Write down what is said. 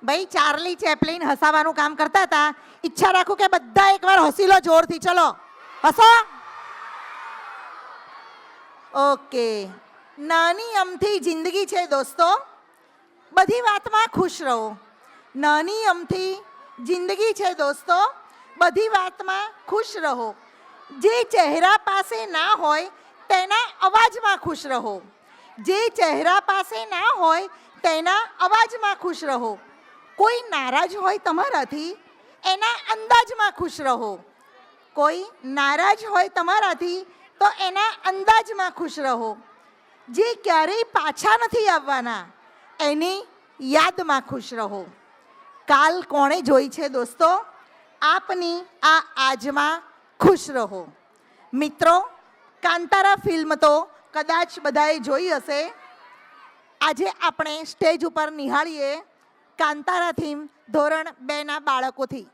ભાઈ Charlie Chaplin હસાવાનું કામ કરતા હતા. ઈચ્છા રાખું કે બધા એકવાર હસી લો જોરથી. ચલો હસો. ઓકે. નાની અમથી જિંદગી છે દોસ્તો, બધી વાતમાં ખુશ રહો. નાની અમથી જિંદગી છે દોસ્તો, બધી વાતમાં ખુશ રહો. જે ચહેરા પાસે ના હોય તેના અવાજમાં ખુશ રહો. જે ચહેરા પાસે ના હોય તેના અવાજમાં ખુશ રહો. કોઈ નારાજ હોય તમારાથી એના અંદાજમાં ખુશ રહો. કોઈ નારાજ હોય તમારાથી તો એના અંદાજમાં ખુશ રહો. જે ક્યારેય પાછા નથી આવવાના એની યાદમાં ખુશ રહો. કાલ કોણે જોઈ છે દોસ્તો? આપની આ આજમાં ખુશ રહો. મિત્રો, કાંતારા ફિલ્મ તો કદાચ બધાએ જોઈ હશે. આજે આપણે સ્ટેજ ઉપર નિહાળીએ કાંતારા થીમ ધોરણ 2ના બાળકોથી.